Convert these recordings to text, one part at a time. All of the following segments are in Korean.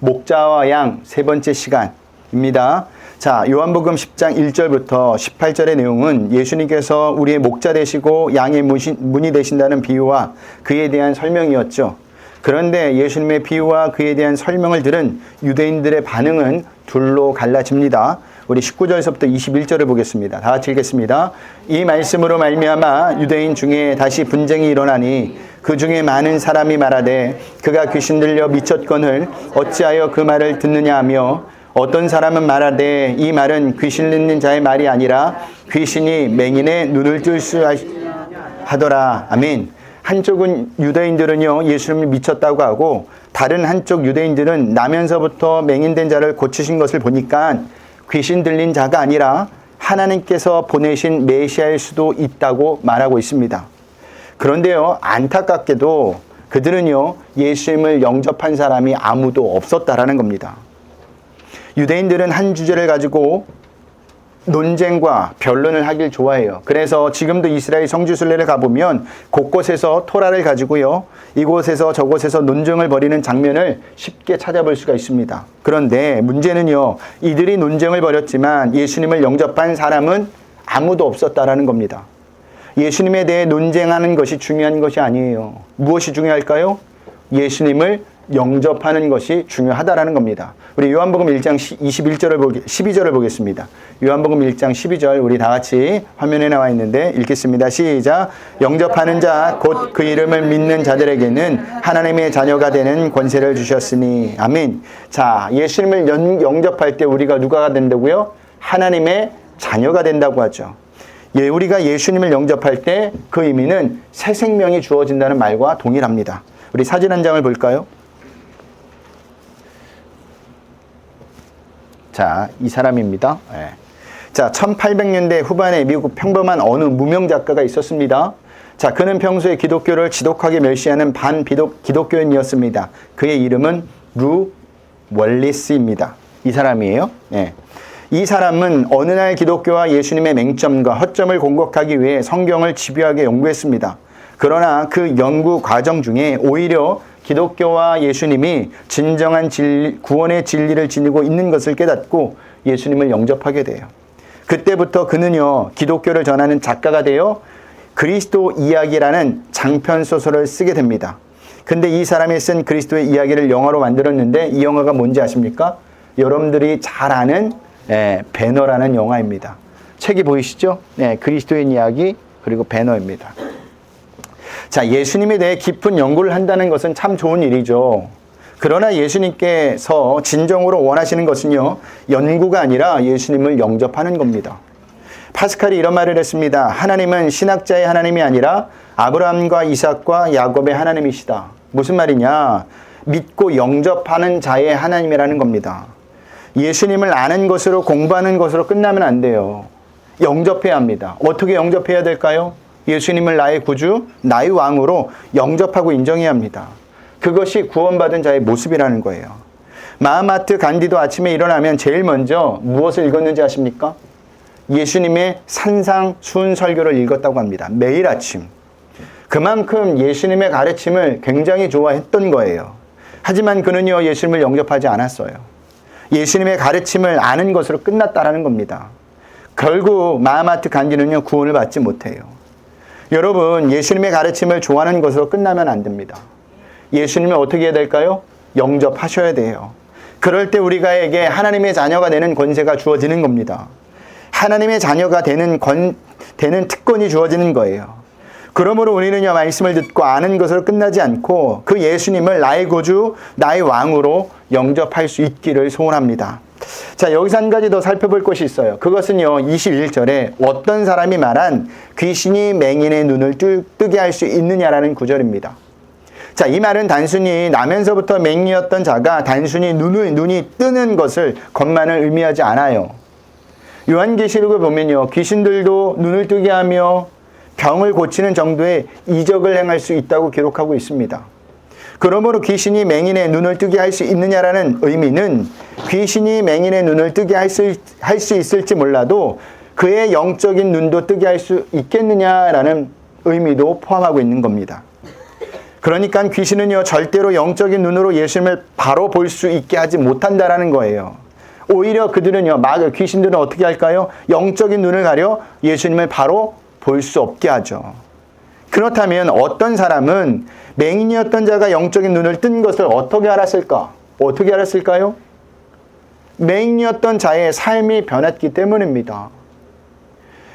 목자와 양 세 번째 시간입니다. 자, 요한복음 10장 1절부터 18절의 내용은 예수님께서 우리의 목자 되시고 양의 문이 되신다는 비유와 그에 대한 설명이었죠. 그런데 예수님의 비유와 그에 대한 설명을 들은 유대인들의 반응은 둘로 갈라집니다. 우리 19절에서부터 21절을 보겠습니다. 다 같이 읽겠습니다. 이 말씀으로 말미암아 유대인 중에 다시 분쟁이 일어나니 그 중에 많은 사람이 말하되 그가 귀신 들려 미쳤거늘 어찌하여 그 말을 듣느냐 하며 어떤 사람은 말하되 이 말은 귀신 듣는 자의 말이 아니라 귀신이 맹인의 눈을 뜰 수 하더라. 아멘. 한쪽은 유대인들은요 예수님을 미쳤다고 하고 다른 한쪽 유대인들은 나면서부터 맹인된 자를 고치신 것을 보니까 귀신 들린 자가 아니라 하나님께서 보내신 메시아일 수도 있다고 말하고 있습니다. 그런데요 안타깝게도 그들은요 예수님을 영접한 사람이 아무도 없었다라는 겁니다. 유대인들은 한 주제를 가지고 논쟁과 변론을 하길 좋아해요. 그래서 지금도 이스라엘 성지순례를 가보면 곳곳에서 토라를 가지고요 이곳에서 저곳에서 논쟁을 벌이는 장면을 쉽게 찾아볼 수가 있습니다. 그런데 문제는요 이들이 논쟁을 벌였지만 예수님을 영접한 사람은 아무도 없었다라는 겁니다. 예수님에 대해 논쟁하는 것이 중요한 것이 아니에요. 무엇이 중요할까요? 예수님을 영접하는 것이 중요하다라는 겁니다. 우리 요한복음 1장 12절을 보겠습니다. 요한복음 1장 12절 우리 다 같이 화면에 나와 있는데 읽겠습니다. 시작. 영접하는 자 곧 그 이름을 믿는 자들에게는 하나님의 자녀가 되는 권세를 주셨으니. 아멘. 자, 예수님을 영접할 때 우리가 누가가 된다고요? 하나님의 자녀가 된다고 하죠. 예, 우리가 예수님을 영접할 때 그 의미는 새 생명이 주어진다는 말과 동일합니다. 우리 사진 한 장을 볼까요? 자, 이 사람입니다. 네. 자, 1800년대 후반에 미국 평범한 어느 무명 작가가 있었습니다. 자, 그는 평소에 기독교를 지독하게 멸시하는 기독교인이었습니다. 그의 이름은 루 월리스입니다. 이 사람이에요. 네. 이 사람은 어느 날 기독교와 예수님의 맹점과 허점을 공격하기 위해 성경을 집요하게 연구했습니다. 그러나 그 연구 과정 중에 오히려 기독교와 예수님이 진정한 구원의 진리를 지니고 있는 것을 깨닫고 예수님을 영접하게 돼요. 그때부터 그는요 기독교를 전하는 작가가 되어 그리스도 이야기라는 장편 소설을 쓰게 됩니다. 근데 이 사람이 쓴 그리스도의 이야기를 영화로 만들었는데 이 영화가 뭔지 아십니까? 여러분들이 잘 아는 배너라는 영화입니다. 책이 보이시죠? 네, 그리스도의 이야기 그리고 배너입니다. 자, 예수님에 대해 깊은 연구를 한다는 것은 참 좋은 일이죠. 그러나 예수님께서 진정으로 원하시는 것은요 연구가 아니라 예수님을 영접하는 겁니다. 파스칼이 이런 말을 했습니다. 하나님은 신학자의 하나님이 아니라 아브라함과 이삭과 야곱의 하나님이시다. 무슨 말이냐? 믿고 영접하는 자의 하나님이라는 겁니다. 예수님을 아는 것으로 공부하는 것으로 끝나면 안 돼요. 영접해야 합니다. 어떻게 영접해야 될까요? 예수님을 나의 구주, 나의 왕으로 영접하고 인정해야 합니다. 그것이 구원받은 자의 모습이라는 거예요. 마하마트 간디도 아침에 일어나면 제일 먼저 무엇을 읽었는지 아십니까? 예수님의 산상수훈 설교를 읽었다고 합니다. 매일 아침. 그만큼 예수님의 가르침을 굉장히 좋아했던 거예요. 하지만 그는요 예수님을 영접하지 않았어요. 예수님의 가르침을 아는 것으로 끝났다라는 겁니다. 결국 마하마트 간디는요 구원을 받지 못해요. 여러분, 예수님의 가르침을 좋아하는 것으로 끝나면 안 됩니다. 예수님을 어떻게 해야 될까요? 영접하셔야 돼요. 그럴 때 우리가에게 하나님의 자녀가 되는 권세가 주어지는 겁니다. 하나님의 자녀가 되는 특권이 주어지는 거예요. 그러므로 우리는요 말씀을 듣고 아는 것으로 끝나지 않고 그 예수님을 나의 구주, 나의 왕으로 영접할 수 있기를 소원합니다. 자, 여기서 한 가지 더 살펴볼 것이 있어요. 그것은요 21절에 어떤 사람이 말한 귀신이 맹인의 눈을 뜨게 할 수 있느냐라는 구절입니다. 자, 이 말은 단순히 나면서부터 맹인이었던 자가 단순히 눈이 뜨는 것만을 의미하지 않아요. 요한계시록을 보면요 귀신들도 눈을 뜨게 하며 병을 고치는 정도의 이적을 행할 수 있다고 기록하고 있습니다. 그러므로 귀신이 맹인의 눈을 뜨게 할 수 있느냐라는 의미는 귀신이 맹인의 눈을 뜨게 할 수 있을지 몰라도 그의 영적인 눈도 뜨게 할 수 있겠느냐라는 의미도 포함하고 있는 겁니다. 그러니까 귀신은요, 절대로 영적인 눈으로 예수님을 바로 볼 수 있게 하지 못한다라는 거예요. 오히려 그들은요, 귀신들은 어떻게 할까요? 영적인 눈을 가려 예수님을 바로 볼 수 없게 하죠. 그렇다면 어떤 사람은 맹인이었던 자가 영적인 눈을 뜬 것을 어떻게 알았을까? 어떻게 알았을까요? 맹인이었던 자의 삶이 변했기 때문입니다.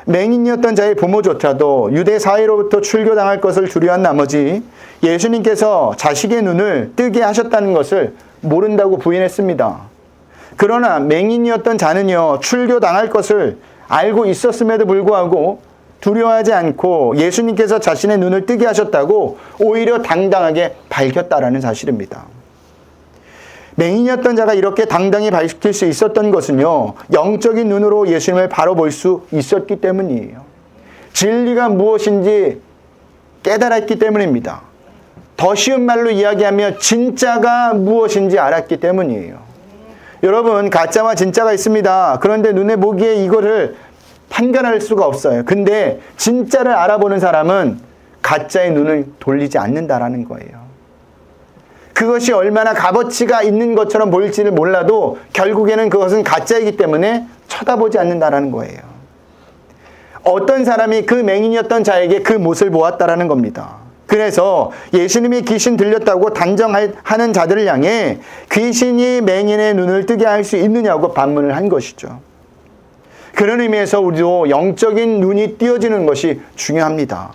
맹인이었던 자의 부모조차도 유대 사회로부터 출교당할 것을 두려워한 나머지 예수님께서 자식의 눈을 뜨게 하셨다는 것을 모른다고 부인했습니다. 그러나 맹인이었던 자는요, 출교당할 것을 알고 있었음에도 불구하고 두려워하지 않고 예수님께서 자신의 눈을 뜨게 하셨다고 오히려 당당하게 밝혔다라는 사실입니다. 맹인이었던 자가 이렇게 당당히 밝힐 수 있었던 것은요, 영적인 눈으로 예수님을 바로 볼 수 있었기 때문이에요. 진리가 무엇인지 깨달았기 때문입니다. 더 쉬운 말로 이야기하면 진짜가 무엇인지 알았기 때문이에요. 여러분, 가짜와 진짜가 있습니다. 그런데 눈에 보기에 이거를 판별할 수가 없어요. 근데 진짜를 알아보는 사람은 가짜의 눈을 돌리지 않는다라는 거예요. 그것이 얼마나 값어치가 있는 것처럼 보일지를 몰라도 결국에는 그것은 가짜이기 때문에 쳐다보지 않는다라는 거예요. 어떤 사람이 그 맹인이었던 자에게 그 못을 보았다라는 겁니다. 그래서 예수님이 귀신 들렸다고 단정하는 자들을 향해 귀신이 맹인의 눈을 뜨게 할 수 있느냐고 반문을 한 것이죠. 그런 의미에서 우리도 영적인 눈이 띄어지는 것이 중요합니다.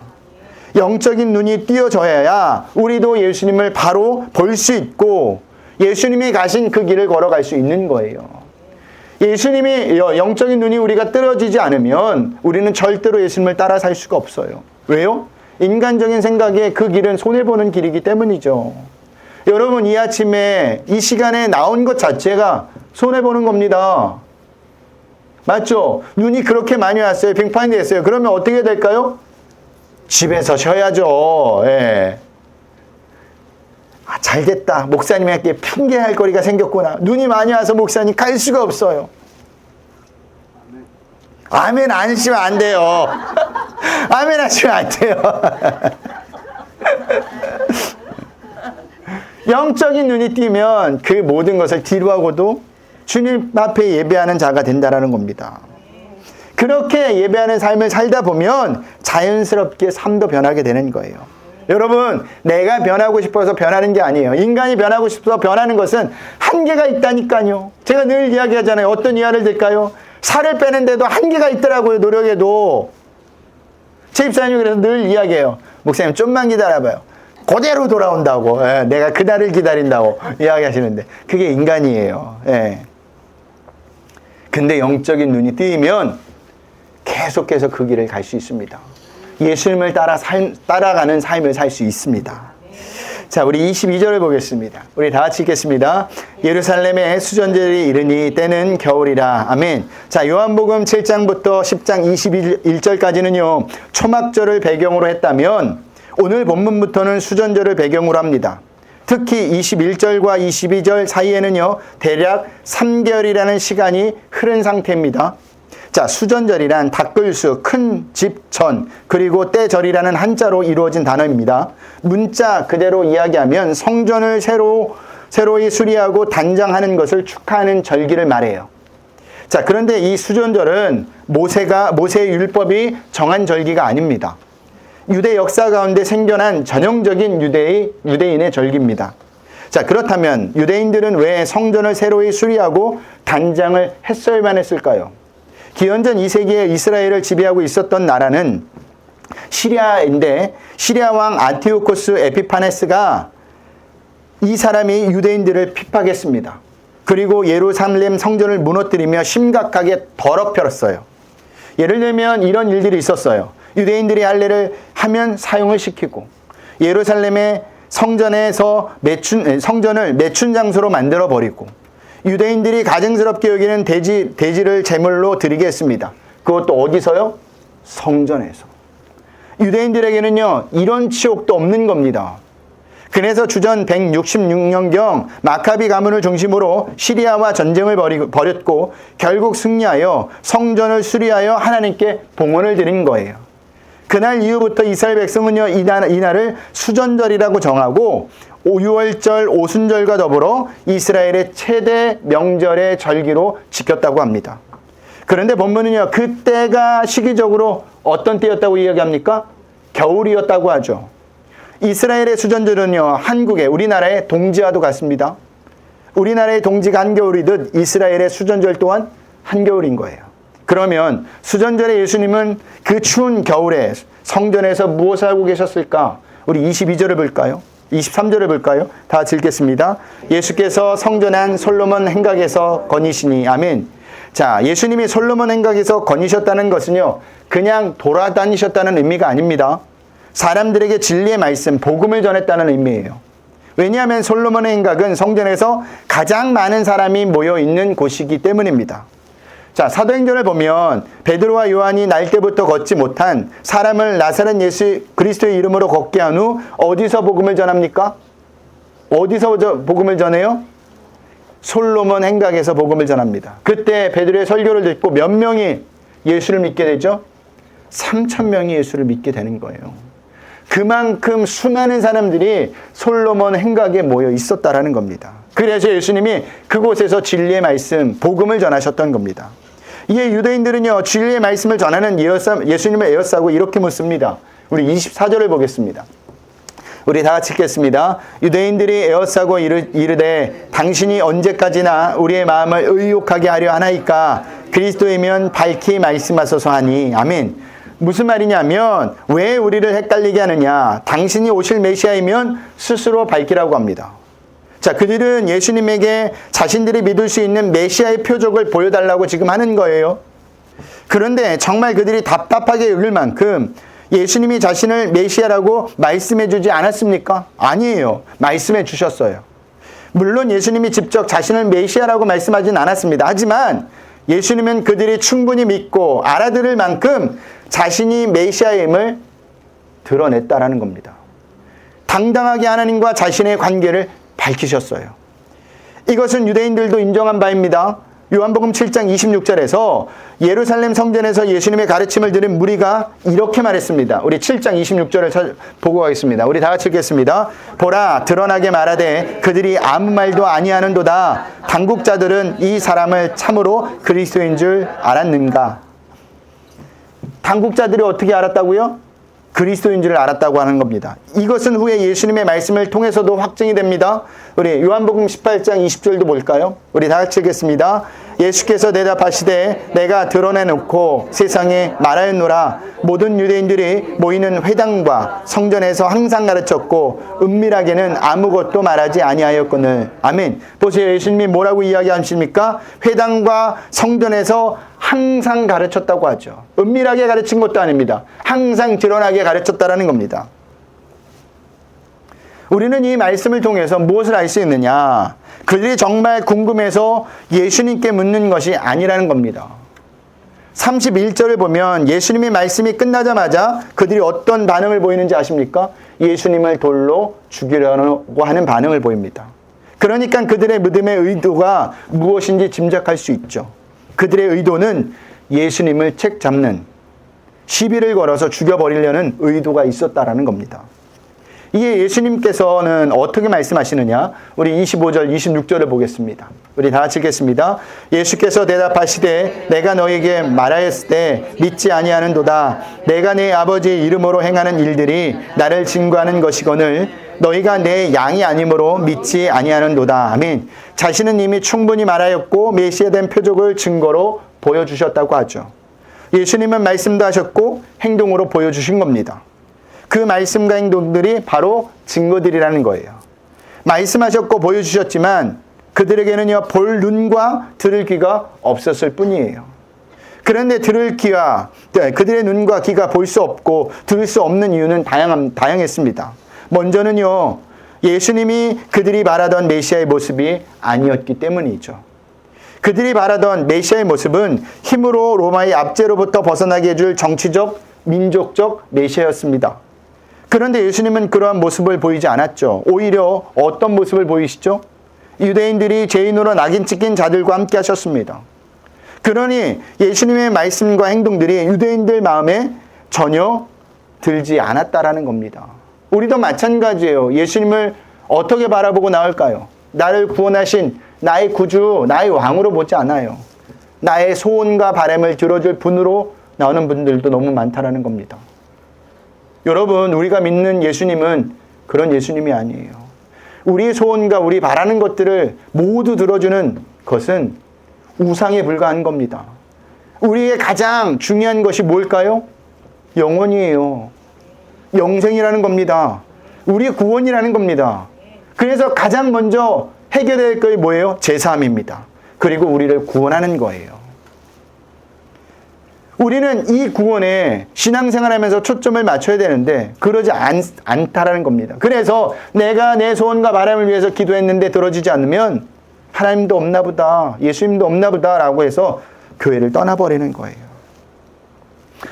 영적인 눈이 띄어져야 우리도 예수님을 바로 볼 수 있고 예수님이 가신 그 길을 걸어갈 수 있는 거예요. 예수님이 영적인 눈이 우리가 뜨어지지 않으면 우리는 절대로 예수님을 따라 살 수가 없어요. 왜요? 인간적인 생각에 그 길은 손해보는 길이기 때문이죠. 여러분, 이 아침에 이 시간에 나온 것 자체가 손해보는 겁니다. 맞죠? 눈이 그렇게 많이 왔어요. 빙판이 됐어요. 그러면 어떻게 될까요? 집에서 쉬어야죠. 예. 아, 잘 됐다. 목사님에게 핑계할 거리가 생겼구나. 눈이 많이 와서 목사님 갈 수가 없어요. 아멘 안 하시면 안 돼요. 아멘 하시면 안 돼요. 영적인 눈이 띄면 그 모든 것을 뒤로하고도 주님 앞에 예배하는 자가 된다라는 겁니다. 그렇게 예배하는 삶을 살다 보면 자연스럽게 삶도 변하게 되는 거예요. 여러분, 내가 변하고 싶어서 변하는 게 아니에요. 인간이 변하고 싶어서 변하는 것은 한계가 있다니까요. 제가 늘 이야기하잖아요. 어떤 이야기를 들까요? 살을 빼는데도 한계가 있더라고요. 노력에도. 제 집사님이 그래서 늘 이야기해요. 목사님 좀만 기다려봐요. 그대로 돌아온다고. 예, 내가 그날을 기다린다고 이야기하시는데 그게 인간이에요. 예. 근데 영적인 눈이 뜨이면 계속해서 그 길을 갈 수 있습니다. 예수님을 따라가는 삶을 살 수 있습니다. 자, 우리 22절을 보겠습니다. 우리 다 같이 읽겠습니다. 예루살렘에 수전절이 이르니 때는 겨울이라. 아멘. 자, 요한복음 7장부터 10장 21절까지는요, 초막절을 배경으로 했다면 오늘 본문부터는 수전절을 배경으로 합니다. 특히 21절과 22절 사이에는요, 대략 3개월이라는 시간이 흐른 상태입니다. 자, 수전절이란 닦을수, 큰 집전, 그리고 때절이라는 한자로 이루어진 단어입니다. 문자 그대로 이야기하면 성전을 새로이 수리하고 단장하는 것을 축하하는 절기를 말해요. 자, 그런데 이 수전절은 모세의 율법이 정한 절기가 아닙니다. 유대 역사 가운데 생겨난 전형적인 유대인의 절기입니다. 자, 그렇다면 유대인들은 왜 성전을 새로이 수리하고 단장을 했어야만 했을까요? 기원전 2세기에 이스라엘을 지배하고 있었던 나라는 시리아인데, 시리아 왕 안티오코스 에피파네스가 이 사람이 유대인들을 핍박했습니다. 그리고 예루살렘 성전을 무너뜨리며 심각하게 더럽혔어요. 예를 들면 이런 일들이 있었어요. 유대인들이 할례를 하면 사용을 시키고, 예루살렘의 성전을 매춘 장소로 만들어 버리고, 유대인들이 가증스럽게 여기는 돼지를 제물로 드리게 했습니다. 그것도 어디서요? 성전에서. 유대인들에게는요, 이런 치욕도 없는 겁니다. 그래서 주전 166년경 마카비 가문을 중심으로 시리아와 전쟁을 벌였고 결국 승리하여 성전을 수리하여 하나님께 봉헌을 드린 거예요. 그날 이후부터 이스라엘 백성은요, 이날을 수전절이라고 정하고 6월절 오순절과 더불어 이스라엘의 최대 명절의 절기로 지켰다고 합니다. 그런데 본문은요, 그때가 시기적으로 어떤 때였다고 이야기합니까? 겨울이었다고 하죠. 이스라엘의 수전절은요, 한국의, 우리나라의 동지와도 같습니다. 우리나라의 동지가 한겨울이듯 이스라엘의 수전절 또한 한겨울인 거예요. 그러면 수전절에 예수님은 그 추운 겨울에 성전에서 무엇을 하고 계셨을까? 우리 22절을 볼까요? 23절을 볼까요? 다 같이 읽겠습니다. 예수께서 성전한 솔로몬 행각에서 거니시니. 아멘. 자, 예수님이 솔로몬 행각에서 거니셨다는 것은요, 그냥 돌아다니셨다는 의미가 아닙니다. 사람들에게 진리의 말씀, 복음을 전했다는 의미예요. 왜냐하면 솔로몬의 행각은 성전에서 가장 많은 사람이 모여 있는 곳이기 때문입니다. 자, 사도행전을 보면 베드로와 요한이 날 때부터 걷지 못한 사람을 나사렛 예수 그리스도의 이름으로 걷게 한 후 어디서 복음을 전합니까? 어디서 복음을 전해요? 솔로몬 행각에서 복음을 전합니다. 그때 베드로의 설교를 듣고 몇 명이 예수를 믿게 되죠? 3,000명이 예수를 믿게 되는 거예요. 그만큼 수많은 사람들이 솔로몬 행각에 모여 있었다라는 겁니다. 그래서 예수님이 그곳에서 진리의 말씀, 복음을 전하셨던 겁니다. 이에 유대인들은요, 진리의 말씀을 전하는 예수님을 에워싸고 이렇게 묻습니다. 우리 24절을 보겠습니다. 우리 다 같이 읽겠습니다. 유대인들이 에워싸고 이르되 당신이 언제까지나 우리의 마음을 의욕하게 하려 하나이까? 그리스도이면 밝히 말씀하소서 하니. 아멘. 무슨 말이냐면 왜 우리를 헷갈리게 하느냐? 당신이 오실 메시아이면 스스로 밝히라고 합니다. 자, 그들은 예수님에게 자신들이 믿을 수 있는 메시아의 표적을 보여달라고 지금 하는 거예요. 그런데 정말 그들이 답답하게 여길 만큼 예수님이 자신을 메시아라고 말씀해 주지 않았습니까? 아니에요. 말씀해 주셨어요. 물론 예수님이 직접 자신을 메시아라고 말씀하진 않았습니다. 하지만 예수님은 그들이 충분히 믿고 알아들을 만큼 자신이 메시아임을 드러냈다라는 겁니다. 당당하게 하나님과 자신의 관계를 밝히셨어요. 이것은 유대인들도 인정한 바입니다. 요한복음 7장 26절에서 예루살렘 성전에서 예수님의 가르침을 들은 무리가 이렇게 말했습니다. 우리 7장 26절을 보고 가겠습니다. 우리 다 같이 읽겠습니다. 보라, 드러나게 말하되 그들이 아무 말도 아니하는도다. 당국자들은 이 사람을 참으로 그리스도인 줄 알았는가? 당국자들이 어떻게 알았다고요? 그리스도인 줄 알았다고 하는 겁니다. 이것은 후에 예수님의 말씀을 통해서도 확증이 됩니다. 우리 요한복음 18장 20절도 볼까요? 우리 다 같이 읽겠습니다. 예수께서 대답하시되 내가 드러내놓고 세상에 말하였노라. 모든 유대인들이 모이는 회당과 성전에서 항상 가르쳤고 은밀하게는 아무것도 말하지 아니하였거늘. 아멘. 보세요. 예수님이 뭐라고 이야기하십니까? 회당과 성전에서 항상 가르쳤다고 하죠. 은밀하게 가르친 것도 아닙니다. 항상 드러나게 가르쳤다라는 겁니다. 우리는 이 말씀을 통해서 무엇을 알 수 있느냐? 그들이 정말 궁금해서 예수님께 묻는 것이 아니라는 겁니다. 31절을 보면 예수님의 말씀이 끝나자마자 그들이 어떤 반응을 보이는지 아십니까? 예수님을 돌로 죽이려고 하는 반응을 보입니다. 그러니까 그들의 믿음의 의도가 무엇인지 짐작할 수 있죠. 그들의 의도는 예수님을 책 잡는, 시비를 걸어서 죽여버리려는 의도가 있었다라는 겁니다. 이에 예수님께서는 어떻게 말씀하시느냐? 우리 25절, 26절을 보겠습니다. 우리 다 같이 읽겠습니다. 예수께서 대답하시되 내가 너에게 말하였을 때 믿지 아니하는도다. 내가 내 아버지의 이름으로 행하는 일들이 나를 증거하는 것이거늘 너희가 내 양이 아니므로 믿지 아니하는도다. 아멘. 자신은 이미 충분히 말하였고 메시아된 표적을 증거로 보여주셨다고 하죠. 예수님은 말씀도 하셨고 행동으로 보여주신 겁니다. 그 말씀과 행동들이 바로 증거들이라는 거예요. 말씀하셨고 보여주셨지만 그들에게는요, 볼 눈과 들을 귀가 없었을 뿐이에요. 그런데 그들의 눈과 귀가 볼 수 없고 들을 수 없는 이유는 다양했습니다. 먼저는요, 예수님이 그들이 말하던 메시아의 모습이 아니었기 때문이죠. 그들이 말하던 메시아의 모습은 힘으로 로마의 압제로부터 벗어나게 해줄 정치적, 민족적 메시아였습니다. 그런데 예수님은 그러한 모습을 보이지 않았죠. 오히려 어떤 모습을 보이시죠? 유대인들이 죄인으로 낙인 찍힌 자들과 함께 하셨습니다. 그러니 예수님의 말씀과 행동들이 유대인들 마음에 전혀 들지 않았다라는 겁니다. 우리도 마찬가지예요. 예수님을 어떻게 바라보고 나올까요? 나를 구원하신 나의 구주, 나의 왕으로 보지 않아요. 나의 소원과 바람을 들어줄 분으로 나오는 분들도 너무 많다라는 겁니다. 여러분, 우리가 믿는 예수님은 그런 예수님이 아니에요. 우리 소원과 우리 바라는 것들을 모두 들어주는 것은 우상에 불과한 겁니다. 우리의 가장 중요한 것이 뭘까요? 영원이에요. 영생이라는 겁니다. 우리의 구원이라는 겁니다. 그래서 가장 먼저 해결해야 할 것이 뭐예요? 제사함입니다. 그리고 우리를 구원하는 거예요. 우리는 이 구원에 신앙생활하면서 초점을 맞춰야 되는데 그러지 않다라는 겁니다. 그래서 내가 내 소원과 바람을 위해서 기도했는데 들어지지 않으면 하나님도 없나 보다, 예수님도 없나 보다 라고 해서 교회를 떠나버리는 거예요.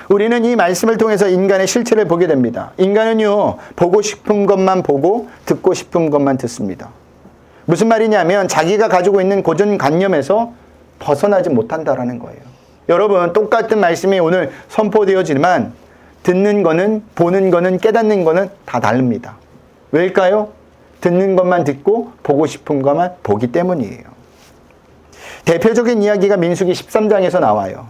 우리는 이 말씀을 통해서 인간의 실체를 보게 됩니다. 인간은요, 보고 싶은 것만 보고 듣고 싶은 것만 듣습니다. 무슨 말이냐면 자기가 가지고 있는 고정관념에서 벗어나지 못한다라는 거예요. 여러분, 똑같은 말씀이 오늘 선포되어지지만 듣는 거는, 보는 거는, 깨닫는 거는 다 다릅니다. 왜일까요? 듣는 것만 듣고 보고 싶은 것만 보기 때문이에요. 대표적인 이야기가 민수기 13장에서 나와요.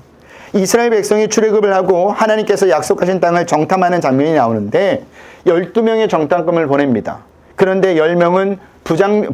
이스라엘 백성이 출애굽을 하고 하나님께서 약속하신 땅을 정탐하는 장면이 나오는데 12명의 정탐꾼을 보냅니다. 그런데 10명은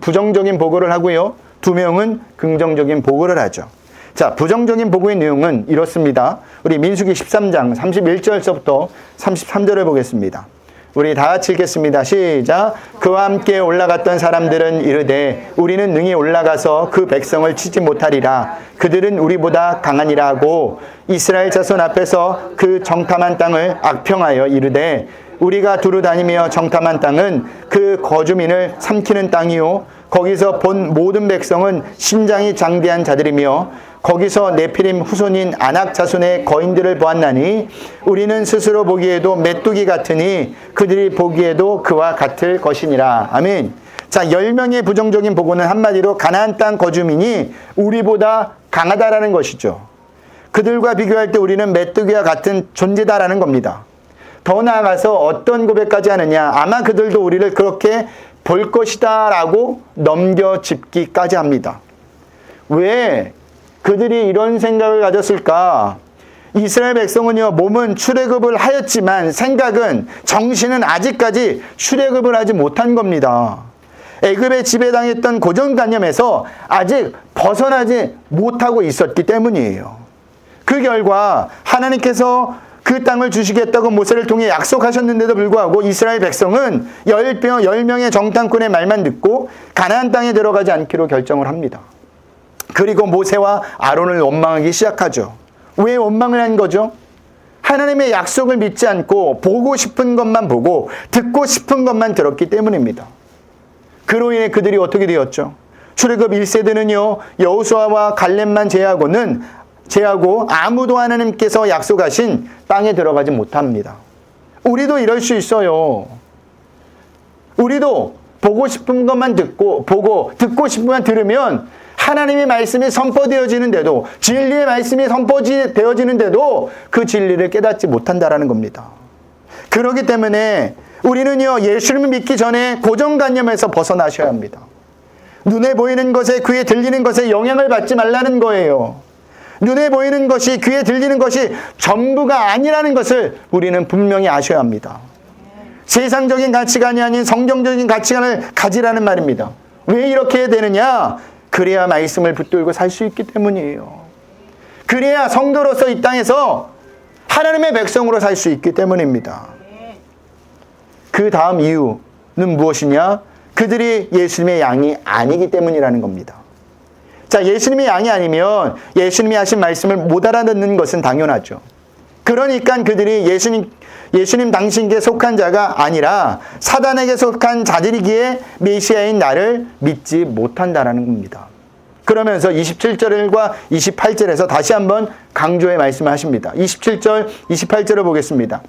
부정적인 보고를 하고요. 2명은 긍정적인 보고를 하죠. 자, 부정적인 보고의 내용은 이렇습니다. 우리 민수기 13장 31절서부터 33절을 보겠습니다. 우리 다 같이 읽겠습니다. 시작. 그와 함께 올라갔던 사람들은 이르되 우리는 능히 올라가서 그 백성을 치지 못하리라. 그들은 우리보다 강하니라 하고 이스라엘 자손 앞에서 그 정탐한 땅을 악평하여 이르되 우리가 두루 다니며 정탐한 땅은 그 거주민을 삼키는 땅이요 거기서 본 모든 백성은 신장이 장대한 자들이며 거기서 네피림 후손인 아낙 자손의 거인들을 보았나니 우리는 스스로 보기에도 메뚜기 같으니 그들이 보기에도 그와 같을 것이니라. 아멘. 자, 10명의 부정적인 보고는 한마디로 가나안 땅 거주민이 우리보다 강하다라는 것이죠. 그들과 비교할 때 우리는 메뚜기와 같은 존재다라는 겁니다. 더 나아가서 어떤 고백까지 하느냐. 아마 그들도 우리를 그렇게 볼 것이다 라고 넘겨짚기까지 합니다. 왜 그들이 이런 생각을 가졌을까? 이스라엘 백성은요, 몸은 출애굽을 하였지만 생각은, 정신은 아직까지 출애굽을 하지 못한 겁니다. 애굽에 지배당했던 고정관념에서 아직 벗어나지 못하고 있었기 때문이에요. 그 결과 하나님께서 그 땅을 주시겠다고 모세를 통해 약속하셨는데도 불구하고 이스라엘 백성은 10명의 정탐꾼의 말만 듣고 가나안 땅에 들어가지 않기로 결정을 합니다. 그리고 모세와 아론을 원망하기 시작하죠. 왜 원망을 한 거죠? 하나님의 약속을 믿지 않고 보고 싶은 것만 보고 듣고 싶은 것만 들었기 때문입니다. 그로 인해 그들이 어떻게 되었죠? 출애굽 1세대는요. 여호수아와 갈렙만 제하고 아무도 하나님께서 약속하신 땅에 들어가지 못합니다. 우리도 이럴 수 있어요. 우리도 보고 싶은 것만 보고 듣고 싶은 것만 들으면 하나님의 말씀이 선포되어지는데도, 진리의 말씀이 선포되어지는데도 그 진리를 깨닫지 못한다라는 겁니다. 그렇기 때문에 우리는요, 예수님을 믿기 전에 고정관념에서 벗어나셔야 합니다. 눈에 보이는 것에, 귀에 들리는 것에 영향을 받지 말라는 거예요. 눈에 보이는 것이, 귀에 들리는 것이 전부가 아니라는 것을 우리는 분명히 아셔야 합니다. 세상적인 가치관이 아닌 성경적인 가치관을 가지라는 말입니다. 왜 이렇게 해야 되느냐? 그래야 말씀을 붙들고 살 수 있기 때문이에요. 그래야 성도로서 이 땅에서 하나님의 백성으로 살 수 있기 때문입니다. 그 다음 이유는 무엇이냐? 그들이 예수님의 양이 아니기 때문이라는 겁니다. 자, 예수님의 양이 아니면 예수님이 하신 말씀을 못 알아듣는 것은 당연하죠. 그러니까 그들이 예수님 당신께 속한 자가 아니라 사단에게 속한 자들이기에 메시아인 나를 믿지 못한다라는 겁니다. 그러면서 27절과 28절에서 다시 한번 강조의 말씀을 하십니다. 27절, 28절을 보겠습니다.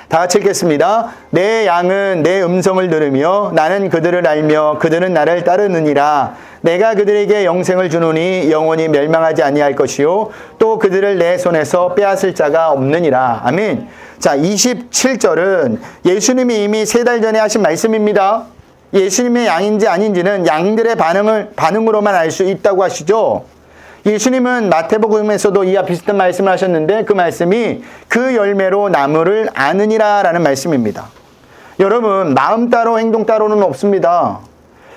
다 같이 읽겠습니다. 내 양은 내 음성을 들으며 나는 그들을 알며 그들은 나를 따르느니라. 내가 그들에게 영생을 주노니 영원히 멸망하지 아니할 것이요 또 그들을 내 손에서 빼앗을 자가 없느니라. 아멘. 자, 27절은 예수님이 이미 3달 전에 하신 말씀입니다. 예수님의 양인지 아닌지는 양들의 반응으로만 알 수 있다고 하시죠. 예수님은 마태복음에서도 이와 비슷한 말씀을 하셨는데 그 말씀이 그 열매로 나무를 아느니라 라는 말씀입니다. 여러분, 마음 따로 행동 따로는 없습니다.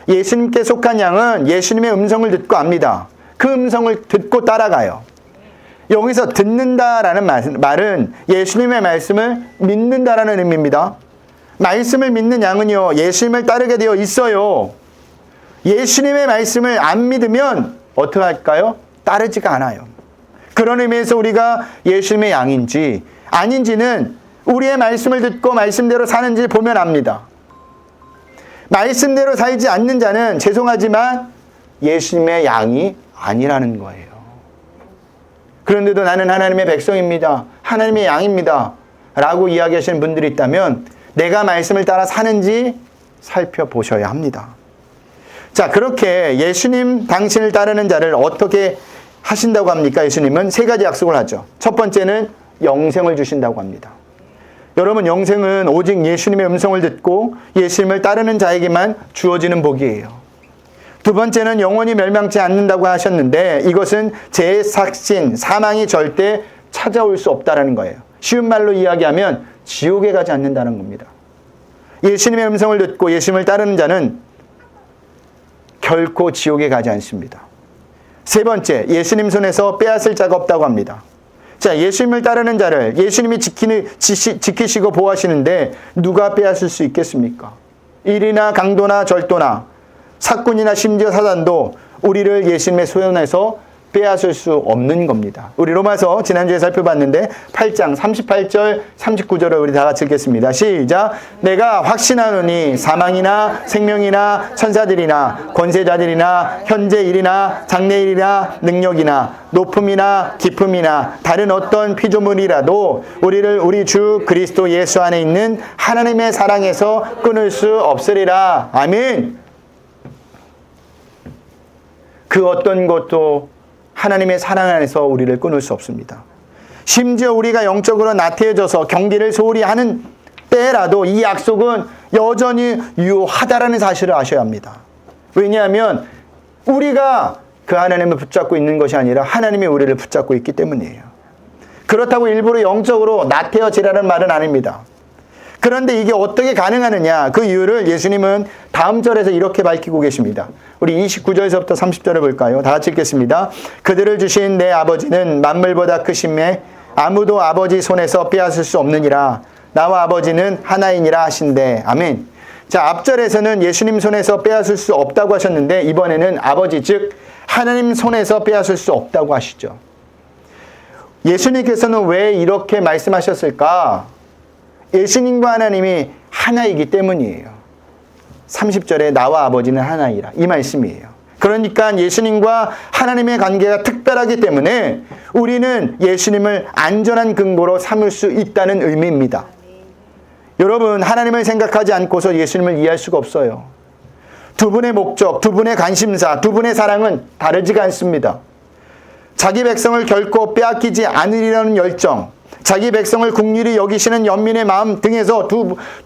예수님께 속한 양은 예수님의 음성을 듣고 압니다. 그 음성을 듣고 따라가요. 여기서 듣는다라는 말은 예수님의 말씀을 믿는다라는 의미입니다. 말씀을 믿는 양은요, 예수님을 따르게 되어 있어요. 예수님의 말씀을 안 믿으면 어떻게 할까요? 따르지가 않아요. 그런 의미에서 우리가 예수님의 양인지 아닌지는 우리의 말씀을 듣고 말씀대로 사는지 보면 압니다. 말씀대로 살지 않는 자는 죄송하지만 예수님의 양이 아니라는 거예요. 그런데도 나는 하나님의 백성입니다. 하나님의 양입니다. 라고 이야기하시는 분들이 있다면 내가 말씀을 따라 사는지 살펴보셔야 합니다. 자, 그렇게 예수님 당신을 따르는 자를 어떻게 하신다고 합니까? 예수님은 3가지 약속을 하죠. 첫 번째는 영생을 주신다고 합니다. 여러분, 영생은 오직 예수님의 음성을 듣고 예수님을 따르는 자에게만 주어지는 복이에요. 두 번째는 영원히 멸망치 않는다고 하셨는데 이것은 재삭신, 사망이 절대 찾아올 수 없다는 거예요. 쉬운 말로 이야기하면 지옥에 가지 않는다는 겁니다. 예수님의 음성을 듣고 예수님을 따르는 자는 결코 지옥에 가지 않습니다. 세 번째, 예수님 손에서 빼앗을 자가 없다고 합니다. 자, 예수님을 따르는 자를 예수님이 지키시고 보호하시는데 누가 빼앗을 수 있겠습니까? 일이나 강도나 절도나 사꾼이나 심지어 사단도 우리를 예수님의 손에서 빼앗을 수 없는 겁니다. 우리 로마서 지난주에 살펴봤는데 8장 38절 39절을 우리 다 같이 읽겠습니다. 시작. 내가 확신하노니 사망이나 생명이나 천사들이나 권세자들이나 현재 일이나 장래 일이나 능력이나 높음이나 깊음이나 다른 어떤 피조물이라도 우리를 우리 주 그리스도 예수 안에 있는 하나님의 사랑에서 끊을 수 없으리라. 아멘. 그 어떤 것도 하나님의 사랑 안에서 우리를 끊을 수 없습니다. 심지어 우리가 영적으로 나태해져서 경계를 소홀히 하는 때라도 이 약속은 여전히 유효하다라는 사실을 아셔야 합니다. 왜냐하면 우리가 그 하나님을 붙잡고 있는 것이 아니라 하나님이 우리를 붙잡고 있기 때문이에요. 그렇다고 일부러 영적으로 나태해지라는 말은 아닙니다. 그런데 이게 어떻게 가능하느냐, 그 이유를 예수님은 다음 절에서 이렇게 밝히고 계십니다. 우리 29절에서부터 30절을 볼까요? 다 같이 읽겠습니다. 그들을 주신 내 아버지는 만물보다 크심에 아무도 아버지 손에서 빼앗을 수 없느니라. 나와 아버지는 하나이니라 하신대. 아멘. 자, 앞절에서는 예수님 손에서 빼앗을 수 없다고 하셨는데 이번에는 아버지 즉 하나님 손에서 빼앗을 수 없다고 하시죠. 예수님께서는 왜 이렇게 말씀하셨을까? 예수님과 하나님이 하나이기 때문이에요. 30절에 나와 아버지는 하나이라 이 말씀이에요. 그러니까 예수님과 하나님의 관계가 특별하기 때문에 우리는 예수님을 안전한 근거로 삼을 수 있다는 의미입니다. 여러분, 하나님을 생각하지 않고서 예수님을 이해할 수가 없어요. 두 분의 목적, 두 분의 관심사, 두 분의 사랑은 다르지가 않습니다. 자기 백성을 결코 빼앗기지 않으리라는 열정, 자기 백성을 긍휼히 여기시는 연민의 마음 등에서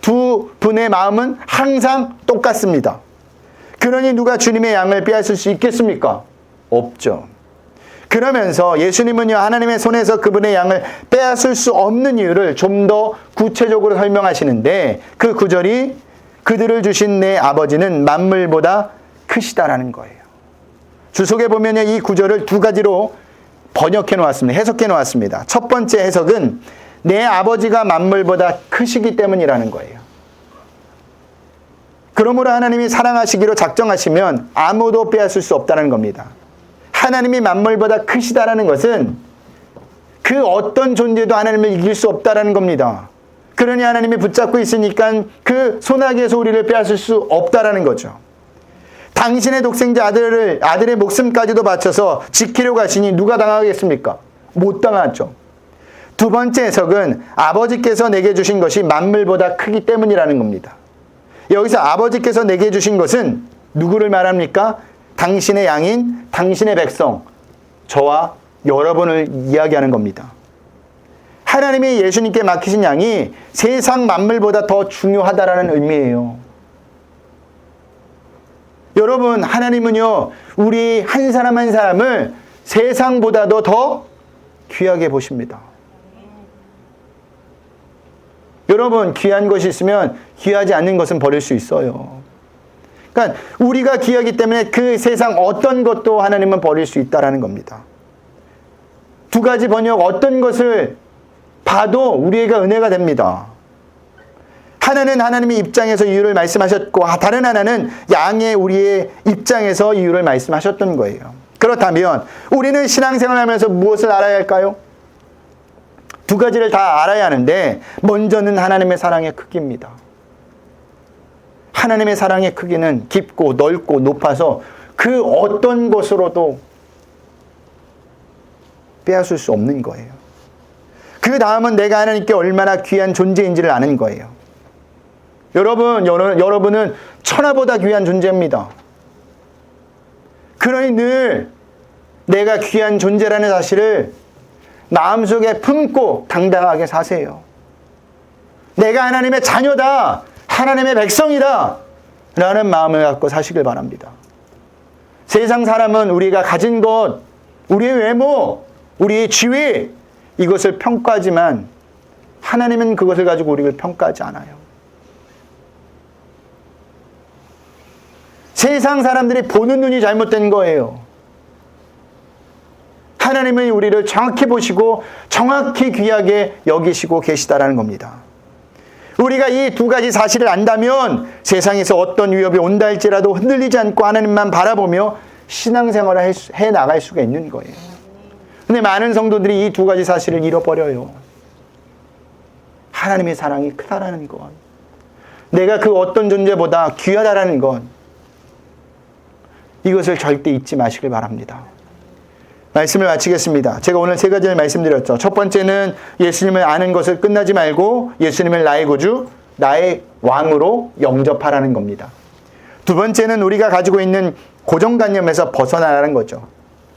두 분의 마음은 항상 똑같습니다. 그러니 누가 주님의 양을 빼앗을 수 있겠습니까? 없죠. 그러면서 예수님은요, 하나님의 손에서 그분의 양을 빼앗을 수 없는 이유를 좀 더 구체적으로 설명하시는데 그 구절이 그들을 주신 내 아버지는 만물보다 크시다라는 거예요. 주석에 보면 이 구절을 두 가지로 번역해 놓았습니다. 해석해 놓았습니다. 첫 번째 해석은 내 아버지가 만물보다 크시기 때문이라는 거예요. 그러므로 하나님이 사랑하시기로 작정하시면 아무도 빼앗을 수 없다는 겁니다. 하나님이 만물보다 크시다라는 것은 그 어떤 존재도 하나님을 이길 수 없다라는 겁니다. 그러니 하나님이 붙잡고 있으니까 그 소나기에서 우리를 빼앗을 수 없다라는 거죠. 당신의 독생자 아들의 목숨까지도 바쳐서 지키려고 하시니 누가 당하겠습니까? 못 당하죠. 두 번째 해석은 아버지께서 내게 주신 것이 만물보다 크기 때문이라는 겁니다. 여기서 아버지께서 내게 주신 것은 누구를 말합니까? 당신의 양인 당신의 백성, 저와 여러분을 이야기하는 겁니다. 하나님이 예수님께 맡기신 양이 세상 만물보다 더 중요하다라는 의미예요. 여러분, 하나님은요, 우리 한 사람 한 사람을 세상보다도 더 귀하게 보십니다. 여러분, 귀한 것이 있으면 귀하지 않는 것은 버릴 수 있어요. 그러니까 우리가 귀하기 때문에 그 세상 어떤 것도 하나님은 버릴 수 있다라는 겁니다. 두 가지 번역, 어떤 것을 봐도 우리가 은혜가 됩니다. 하나는 하나님의 입장에서 이유를 말씀하셨고, 다른 하나는 양의 우리의 입장에서 이유를 말씀하셨던 거예요. 그렇다면 우리는 신앙생활을 하면서 무엇을 알아야 할까요? 두 가지를 다 알아야 하는데, 먼저는 하나님의 사랑의 크기입니다. 하나님의 사랑의 크기는 깊고 넓고 높아서 그 어떤 것으로도 빼앗을 수 없는 거예요. 그 다음은 내가 하나님께 얼마나 귀한 존재인지를 아는 거예요. 여러분은 천하보다 귀한 존재입니다. 그러니 늘 내가 귀한 존재라는 사실을 마음속에 품고 당당하게 사세요. 내가 하나님의 자녀다, 하나님의 백성이다 라는 마음을 갖고 사시길 바랍니다. 세상 사람은 우리가 가진 것, 우리의 외모, 우리의 지위, 이것을 평가하지만 하나님은 그것을 가지고 우리를 평가하지 않아요. 세상 사람들이 보는 눈이 잘못된 거예요. 하나님은 우리를 정확히 보시고 정확히 귀하게 여기시고 계시다라는 겁니다. 우리가 이 두 가지 사실을 안다면 세상에서 어떤 위협이 온다 할지라도 흔들리지 않고 하나님만 바라보며 신앙생활을 해 나갈 수가 있는 거예요. 근데 많은 성도들이 이 두 가지 사실을 잃어버려요. 하나님의 사랑이 크다라는 것, 내가 그 어떤 존재보다 귀하다라는 것, 이것을 절대 잊지 마시길 바랍니다. 말씀을 마치겠습니다. 제가 오늘 세 가지를 말씀드렸죠. 첫 번째는 예수님을 아는 것을 끝나지 말고 예수님을 나의 구주, 나의 왕으로 영접하라는 겁니다. 두 번째는 우리가 가지고 있는 고정관념에서 벗어나라는 거죠.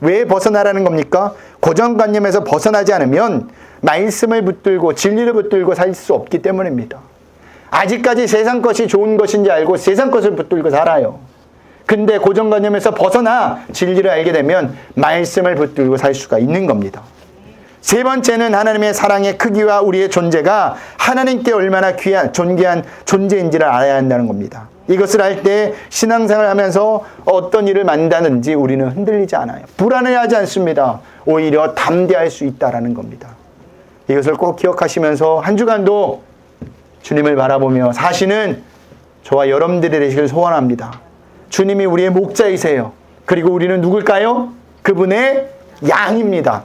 왜 벗어나라는 겁니까? 고정관념에서 벗어나지 않으면 말씀을 붙들고 진리를 붙들고 살 수 없기 때문입니다. 아직까지 세상 것이 좋은 것인지 알고 세상 것을 붙들고 살아요. 근데 고정관념에서 벗어나 진리를 알게 되면 말씀을 붙들고 살 수가 있는 겁니다. 세 번째는 하나님의 사랑의 크기와 우리의 존재가 하나님께 얼마나 귀한, 존귀한 존재인지를 알아야 한다는 겁니다. 이것을 할 때 신앙생활을 하면서 어떤 일을 만나든지 우리는 흔들리지 않아요. 불안해하지 않습니다. 오히려 담대할 수 있다는 겁니다. 이것을 꼭 기억하시면서 한 주간도 주님을 바라보며 사시는 저와 여러분들이 되시길 소원합니다. 주님이 우리의 목자이세요. 그리고 우리는 누굴까요? 그분의 양입니다.